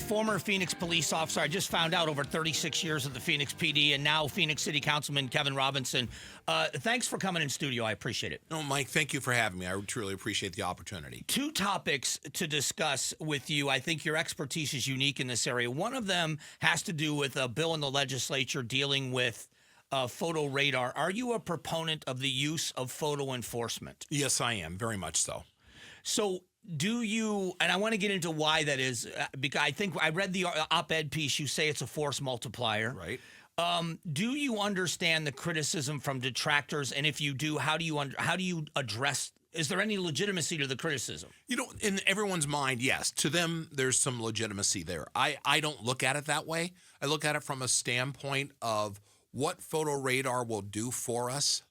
former Phoenix police officer. I just found out over 36 years at the Phoenix PD, and now Phoenix City Councilman Kevin Robinson. Thanks for coming in studio. I appreciate it. No, Mike, thank you for having me. I truly appreciate the opportunity. Two topics to discuss with you. I think your expertise is unique in this area. One of them has to do with a bill in the legislature dealing with photo radar. Are you a proponent of the use of photo enforcement? Yes, I am. Very much so. So do you, and I want to get into why that is, because I think I read the op-ed piece. You say it's a force multiplier. Right. Do you understand the criticism from detractors? And if you do, how do you address? Is there any legitimacy to the criticism? You know, in everyone's mind, yes. To them, there's some legitimacy there. I don't look at it that way. I look at it from a standpoint of what photo radar will do for us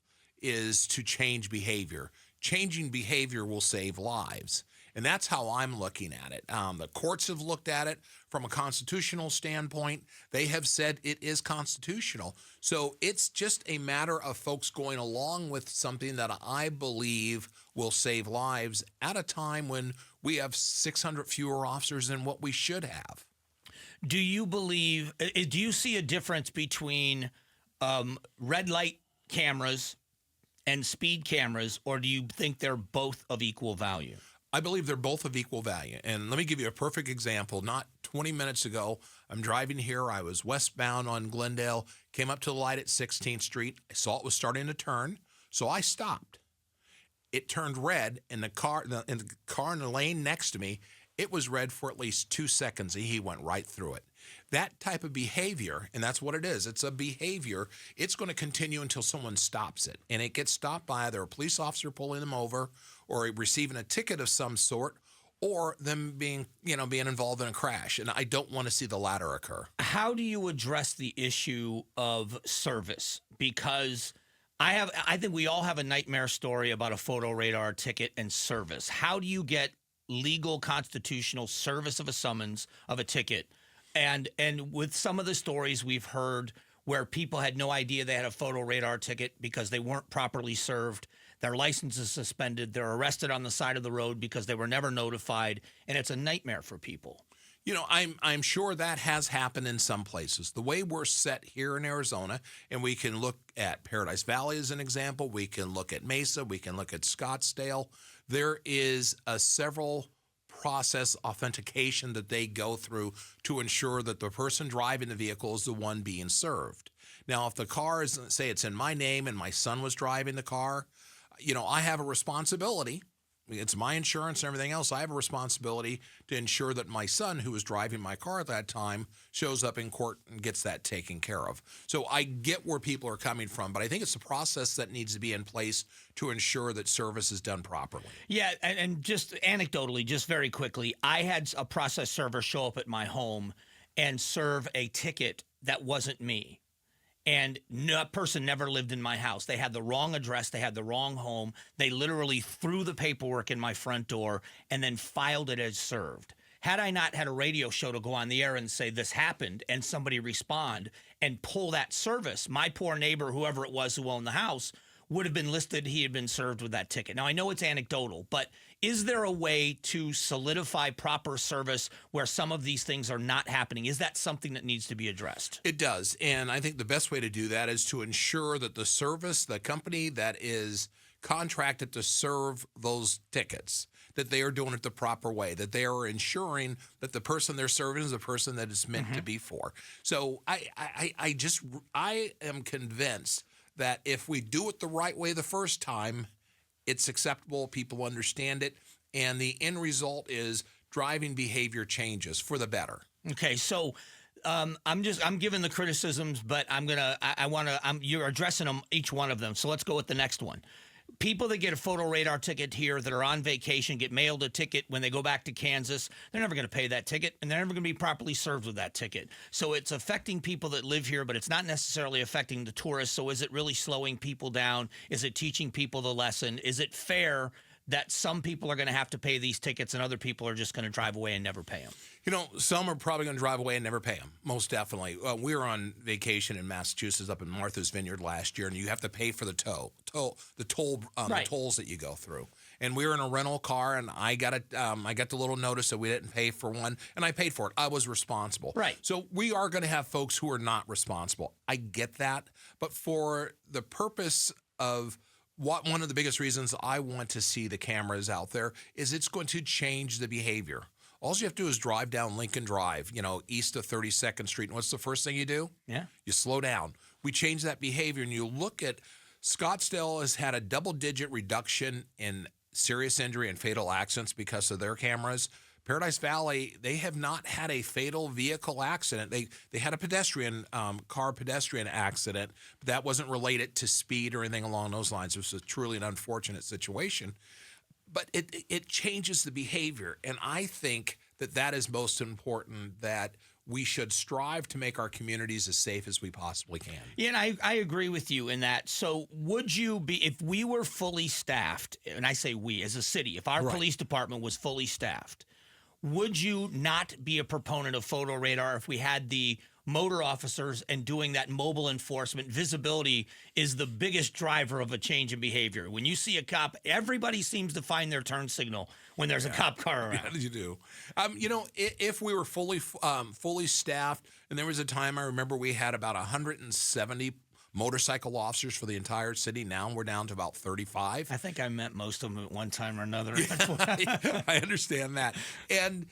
is to change behavior. Changing behavior will save lives. And that's how I'm looking at it. The courts have looked at it from a constitutional standpoint. They have said it is constitutional. So it's just a matter of folks going along with something that I believe will save lives at a time when we have 600 fewer officers than what we should have. Do you see a difference between red light cameras and speed cameras, or do you think they're both of equal value? I believe they're both of equal value. And let me give you a perfect example. Not 20 minutes ago, I'm driving here. I was westbound on Glendale, came up to the light at 16th Street. I saw it was starting to turn, so I stopped. It turned red, and the car in the lane next to me, it was red for at least 2 seconds, and he went right through it. That type of behavior, and that's what it is, it's a behavior, it's going to continue until someone stops it. And it gets stopped by either a police officer pulling them over or receiving a ticket of some sort, or them being involved in a crash. And I don't want to see the latter occur. How do you address the issue of service? Because I think we all have a nightmare story about a photo radar ticket and service. How do you get legal constitutional service of a summons of a ticket? And with some of the stories we've heard where people had no idea they had a photo radar ticket because they weren't properly served, their license is suspended, they're arrested on the side of the road because they were never notified, and it's a nightmare for people. You know, I'm sure that has happened in some places. The way we're set here in Arizona, and we can look at Paradise Valley as an example, we can look at Mesa, we can look at Scottsdale, there is a several process authentication that they go through to ensure that the person driving the vehicle is the one being served. Now, if the car is, say it's in my name and my son was driving the car, I have a responsibility. It's my insurance and everything else. I have a responsibility to ensure that my son, who was driving my car at that time, shows up in court and gets that taken care of. So I get where people are coming from, but I think it's a process that needs to be in place to ensure that service is done properly. Yeah, and just anecdotally, just very quickly, I had a process server show up at my home and serve a ticket that wasn't me. And that person never lived in my house. They had the wrong address. They had the wrong home. They literally threw the paperwork in my front door and then filed it as served. Had I not had a radio show to go on the air and say this happened and somebody respond and pull that service, my poor neighbor, whoever it was who owned the house, would have been listed. He had been served with that ticket. Now, I know it's anecdotal, but is there a way to solidify proper service where some of these things are not happening? Is that something that needs to be addressed? It does. And I think the best way to do that is to ensure that the company that is contracted to serve those tickets, that they are doing it the proper way, that they are ensuring that the person they're serving is the person that it's meant to be for. So I am convinced that if we do it the right way the first time, it's acceptable, people understand it, and the end result is driving behavior changes for the better. Okay, so I'm giving the criticisms, but you're addressing them, each one of them. So let's go with the next one. People that get a photo radar ticket here that are on vacation get mailed a ticket when they go back to Kansas. They're never going to pay that ticket, and they're never going to be properly served with that ticket. So it's affecting people that live here, but it's not necessarily affecting the tourists. So is it really slowing people down? Is it teaching people the lesson? Is it fair that some people are going to have to pay these tickets and other people are just going to drive away and never pay them? Some are probably going to drive away and never pay them, most definitely. We were on vacation in Massachusetts up in Martha's Vineyard last year, and you have to pay for the tolls that you go through. and we were in a rental car, and I got the little notice that we didn't pay for one, and I paid for it. I was responsible. Right. So we are going to have folks who are not responsible. I get that, but for the purpose of one of the biggest reasons I want to see the cameras out there is it's going to change the behavior. All you have to do is drive down Lincoln Drive, east of 32nd Street. And what's the first thing you do? Yeah. You slow down. We change that behavior, and you look at Scottsdale has had a double-digit reduction in serious injury and fatal accidents because of their cameras. Paradise Valley, they have not had a fatal vehicle accident. They had a car pedestrian accident, but that wasn't related to speed or anything along those lines. It was truly an unfortunate situation. But it changes the behavior, and I think that is most important, that we should strive to make our communities as safe as we possibly can. Yeah, and I agree with you in that. So would you be, if we were fully staffed, and I say we as a city, if our police department was fully staffed, would you not be a proponent of photo radar if we had the motor officers and doing that mobile enforcement? Visibility is the biggest driver of a change in behavior. When you see a cop, everybody seems to find their turn signal when there's a cop car around. Yeah, you do. If we were fully staffed, and there was a time I remember we had about 170 motorcycle officers for the entire city. Now we're down to about 35. I think I met most of them at one time or another. I understand that. And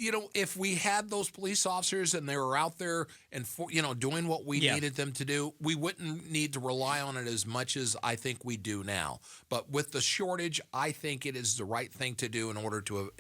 if we had those police officers and they were out there and doing what we needed them to do, we wouldn't need to rely on it as much as I think we do now. But with the shortage, I think it is the right thing to do in order to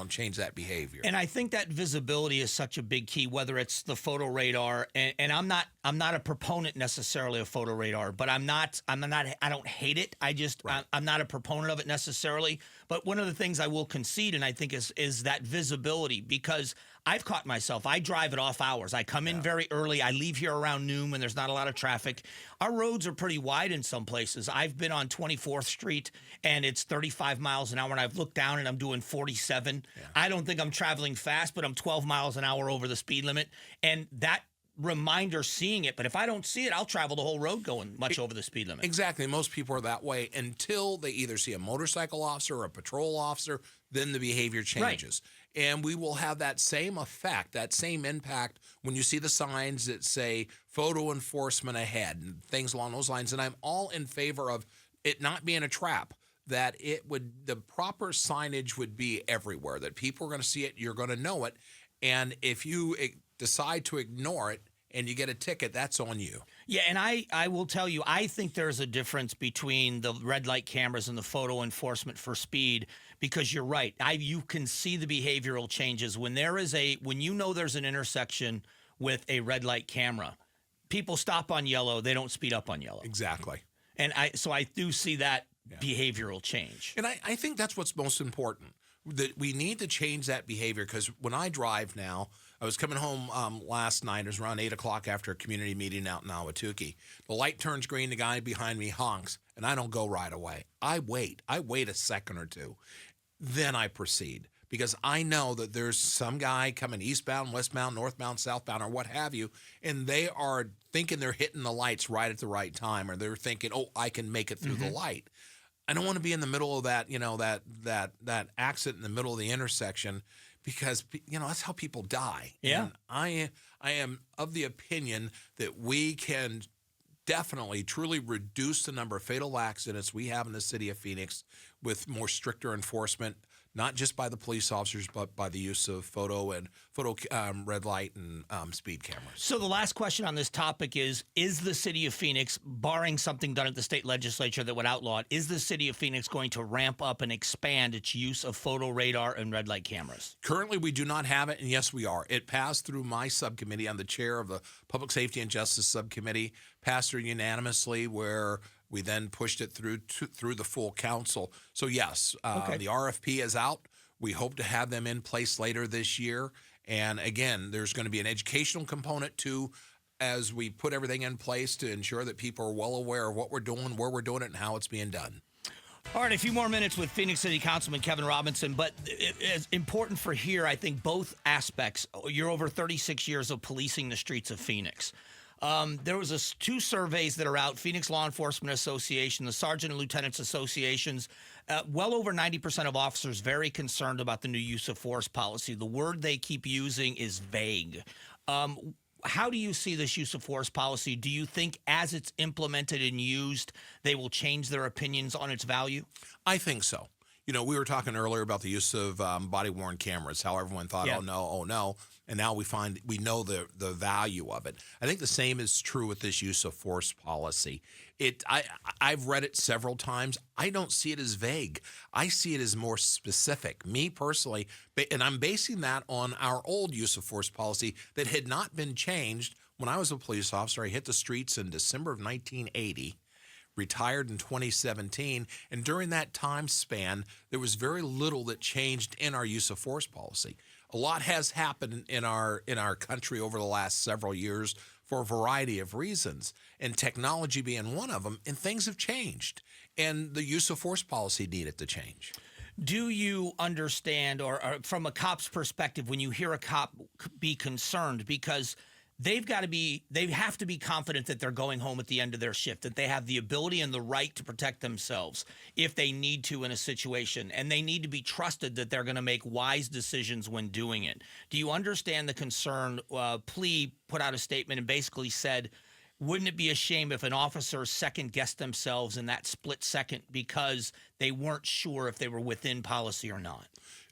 change that behavior. And I think that visibility is such a big key, whether it's the photo radar, and I'm not a proponent necessarily of photo radar, but I don't hate it. I'm not a proponent of it necessarily. But one of the things I will concede, and I think is that visibility, because I've caught myself. I drive at off hours. I come in very early. I leave here around noon when there's not a lot of traffic. Our roads are pretty wide in some places. I've been on 24th Street, and it's 35 miles an hour, and I've looked down, and I'm doing 47. Yeah. I don't think I'm traveling fast, but I'm 12 miles an hour over the speed limit, and that reminder seeing it. But if I don't see it, I'll travel the whole road going much over the speed limit. Exactly. Most people are that way until they either see a motorcycle officer or a patrol officer, then the behavior changes. Right. And we will have that same effect, that same impact when you see the signs that say photo enforcement ahead and things along those lines. And I'm all in favor of it not being a trap, that the proper signage would be everywhere, that people are going to see it, you're going to know it. And if you decide to ignore it and you get a ticket, that's on you. Yeah, and I will tell you, I think there's a difference between the red light cameras and the photo enforcement for speed, because you're right. You can see the behavioral changes when there's an intersection with a red light camera. People stop on yellow, they don't speed up on yellow. Exactly. And I do see that behavioral change. And I think that's what's most important, that we need to change that behavior, because when I drive now, I was coming home last night. It was around 8 o'clock after a community meeting out in Ahwatukee. The light turns green. The guy behind me honks, and I don't go right away. I wait a second or two. Then I proceed, because I know that there's some guy coming eastbound, westbound, northbound, southbound, or what have you, and they are thinking they're hitting the lights right at the right time, or they're thinking, oh, I can make it through the light. I don't want to be in the middle of that, that accident in the middle of the intersection, because that's how people die. Yeah. And I am of the opinion that we can definitely truly reduce the number of fatal accidents we have in the city of Phoenix with more stricter enforcement, not just by the police officers, but by the use of photo red light and speed cameras. So the last question on this topic is the city of Phoenix, barring something done at the state legislature that would outlaw it, is the city of Phoenix going to ramp up and expand its use of photo radar and red light cameras? Currently, we do not have it, and yes, we are. It passed through my subcommittee. I'm the chair of the Public Safety and Justice Subcommittee, passed through unanimously, where we then pushed it through the full council. So yes, the RFP is out. We hope to have them in place later this year. And again, there's going to be an educational component too, as we put everything in place to ensure that people are well aware of what we're doing, where we're doing it, and how it's being done. All right, a few more minutes with Phoenix City Councilman Kevin Robinson, but it's important for here, I think, both aspects. You're over 36 years of policing the streets of Phoenix. There was two surveys that are out, Phoenix Law Enforcement Association, the Sergeant and Lieutenants Associations. Well over 90% of officers very concerned about the new use of force policy. The word they keep using is vague. How do you see this use of force policy? Do you think as it's implemented and used, they will change their opinions on its value? I think so. You know, we were talking earlier about the use of body-worn cameras, how everyone thought, Yeah. oh no. And now we know the value of it. I think the same is true with this use of force policy. I've read it several times. I don't see it as vague. I see it as more specific. Me personally, and I'm basing that on our old use of force policy that had not been changed when I was a police officer. I hit the streets in December of 1980. Retired in 2017, and during that time span, there was very little that changed in our use of force policy. A lot has happened in our country over the last several years for a variety of reasons, and technology being one of them, and things have changed, and the use of force policy needed to change. Do you understand, or from a cop's perspective, when you hear a cop be concerned because they have to be confident that they're going home at the end of their shift, that they have the ability and the right to protect themselves if they need to in a situation, and they need to be trusted that they're going to make wise decisions when doing it. Do you understand the concern? Plea put out a statement and basically said, wouldn't it be a shame if an officer second-guessed themselves in that split second because they weren't sure if they were within policy or not?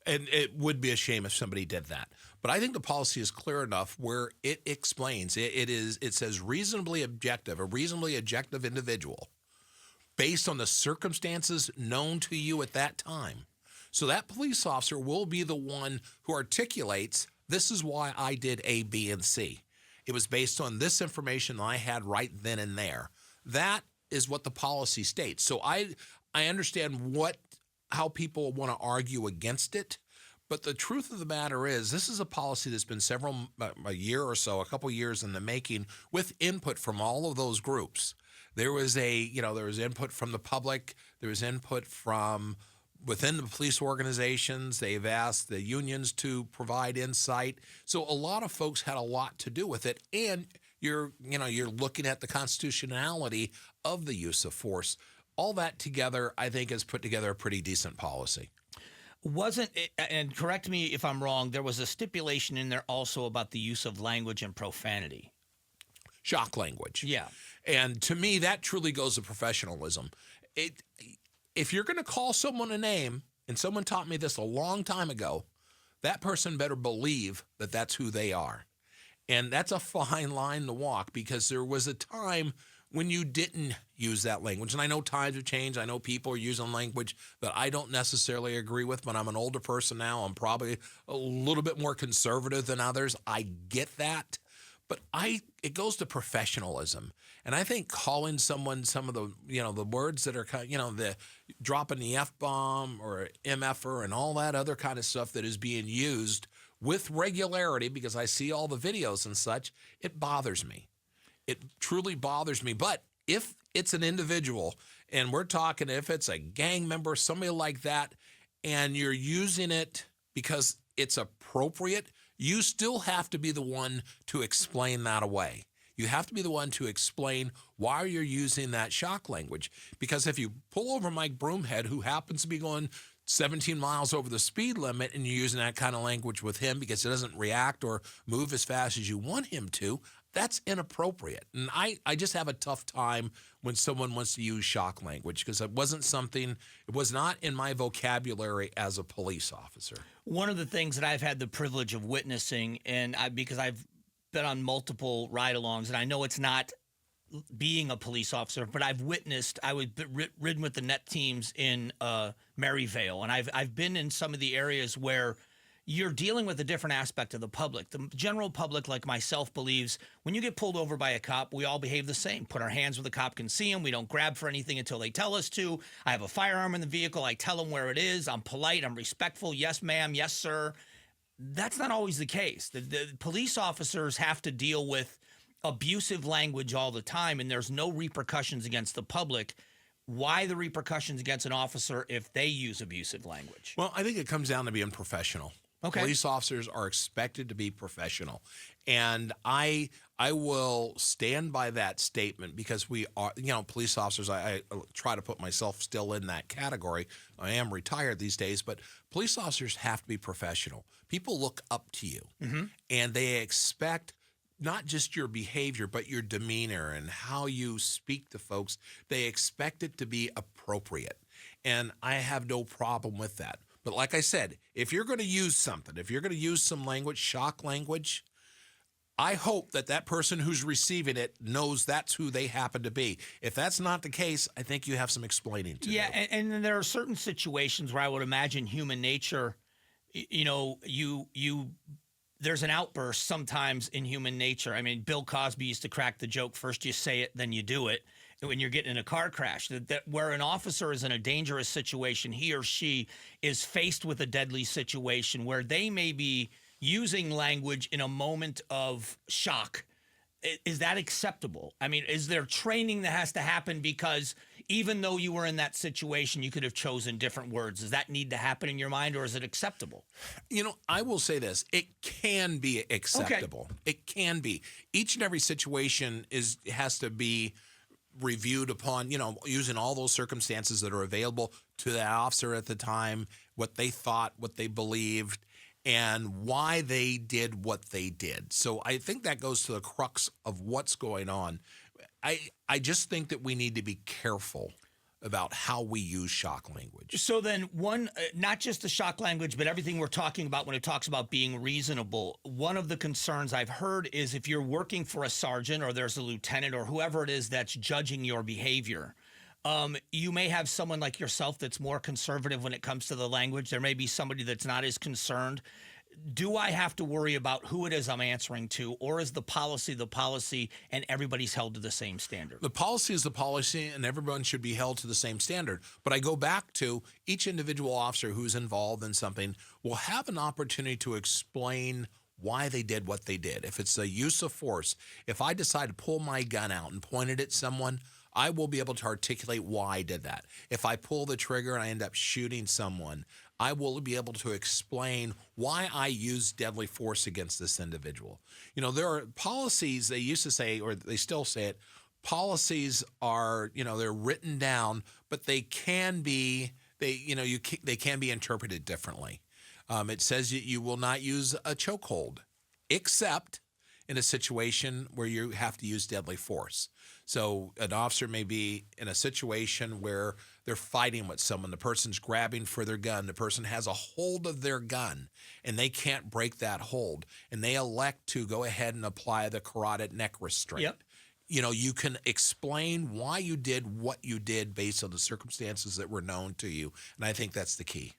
And it would be a shame if somebody did that. But I think the policy is clear enough where it explains, it says reasonably objective, a reasonably objective individual based on the circumstances known to you at that time. So that police officer will be the one who articulates, this is why I did A, B, and C. It was based on this information I had right then and there. That is what the policy states. So I understand how people want to argue against it. But the truth of the matter is, this is a policy that's been a year or so, a couple years in the making, with input from all of those groups. There was input from the public. There was input from within the police organizations. They've asked the unions to provide insight. So a lot of folks had a lot to do with it. And you're looking at the constitutionality of the use of force. All that together, I think, has put together a pretty decent policy. Wasn't it, and correct me if I'm wrong, there was a stipulation in there also about the use of language and profanity. Shock language. Yeah. And to me, that truly goes to professionalism. If you're going to call someone a name, and someone taught me this a long time ago, that person better believe that that's who they are. And that's a fine line to walk, because there was a time when you didn't use that language. And I know times have changed. I know people are using language that I don't necessarily agree with, but I'm an older person now. I'm probably a little bit more conservative than others. I get that. But it goes to professionalism. And I think calling someone some of the words that are, the dropping the F-bomb or MFer and all that other kind of stuff that is being used with regularity, because I see all the videos and such, it bothers me. It truly bothers me. But if it's an individual, and we're talking if it's a gang member, somebody like that, and you're using it because it's appropriate, you still have to be the one to explain that away. You have to be the one to explain why you're using that shock language. Because if you pull over Mike Broomhead, who happens to be going 17 miles over the speed limit, and you're using that kind of language with him because he doesn't react or move as fast as you want him to, that's inappropriate. And I just have a tough time when someone wants to use shock language, because it was not in my vocabulary as a police officer. One of the things that I've had the privilege of witnessing, because I've been on multiple ride-alongs, and I know it's not being a police officer, but I was ridden with the net teams in Maryvale, and I've been in some of the areas where you're dealing with a different aspect of the public. The general public, like myself, believes when you get pulled over by a cop, we all behave the same. Put our hands where the cop can see them. We don't grab for anything until they tell us to. I have a firearm in the vehicle. I tell them where it is. I'm polite. I'm respectful. Yes, ma'am. Yes, sir. That's not always the case. The police officers have to deal with abusive language all the time, and there's no repercussions against the public. Why the repercussions against an officer if they use abusive language? Well, I think it comes down to being professional. Okay. Police officers are expected to be professional. And I will stand by that statement because we are, police officers, I try to put myself still in that category. I am retired these days, but police officers have to be professional. People look up to you, and they expect not just your behavior, but your demeanor and how you speak to folks. They expect it to be appropriate. And I have no problem with that. But like I said, if you're going to use something, if you're going to use some language, shock language, I hope that that person who's receiving it knows that's who they happen to be. If that's not the case, I think you have some explaining to do. Yeah, and then there are certain situations where I would imagine human nature, there's an outburst sometimes in human nature. I mean, Bill Cosby used to crack the joke, first you say it, then you do it. When you're getting in a car crash, that where an officer is in a dangerous situation, he or she is faced with a deadly situation where they may be using language in a moment of shock. Is that acceptable? I mean, is there training that has to happen because even though you were in that situation, you could have chosen different words? Does that need to happen in your mind, or is it acceptable? I will say this. It can be acceptable. Okay. It can be. Each and every situation has to be reviewed upon, using all those circumstances that are available to that officer at the time, what they thought, what they believed, and why they did what they did. So I think that goes to the crux of what's going on. I just think that we need to be careful about how we use shock language. So then not just the shock language, but everything we're talking about when it talks about being reasonable. One of the concerns I've heard is if you're working for a sergeant or there's a lieutenant or whoever it is that's judging your behavior, you may have someone like yourself that's more conservative when it comes to the language. There may be somebody that's not as concerned. Do I have to worry about who it is I'm answering to, or is the policy, and everybody's held to the same standard? The policy is the policy, and everyone should be held to the same standard. But I go back to each individual officer who's involved in something will have an opportunity to explain why they did what they did. If it's a use of force, if I decide to pull my gun out and point it at someone, I will be able to articulate why I did that. If I pull the trigger and I end up shooting someone, I will be able to explain why I used deadly force against this individual. There are policies, they used to say, or they still say it, policies are, they're written down, but they can be, they can be interpreted differently. It says you will not use a chokehold, except in a situation where you have to use deadly force. So an officer may be in a situation where they're fighting with someone. The person's grabbing for their gun. The person has a hold of their gun, and they can't break that hold. And they elect to go ahead and apply the carotid neck restraint. Yep. You can explain why you did what you did based on the circumstances that were known to you. And I think that's the key.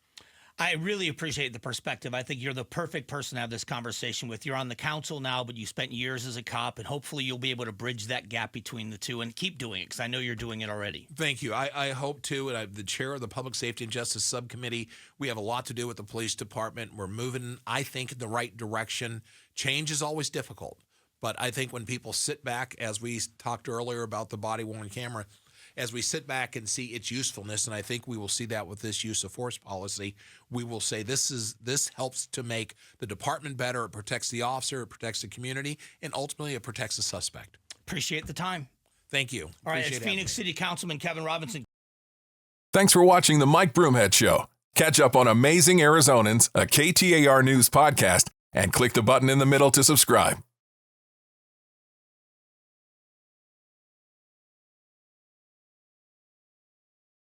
I really appreciate the perspective. I think you're the perfect person to have this conversation with. You're on the council now, but you spent years as a cop, and hopefully you'll be able to bridge that gap between the two and keep doing it, because I know you're doing it already. Thank you. I hope to, and I'm the chair of the Public Safety and Justice Subcommittee. We have a lot to do with the police department. We're moving, I think, in the right direction. Change is always difficult, but I think when people sit back, as we talked earlier about the body-worn camera, as we sit back and see its usefulness, and I think we will see that with this use of force policy, we will say this helps to make the department better. It protects the officer, it protects the community, and ultimately it protects the suspect. Appreciate the time. Thank you. All right, it's Phoenix City Councilman Kevin Robinson. Thanks for watching the Mike Broomhead Show. Catch up on Amazing Arizonans, a KTAR News podcast, and click the button in the middle to subscribe.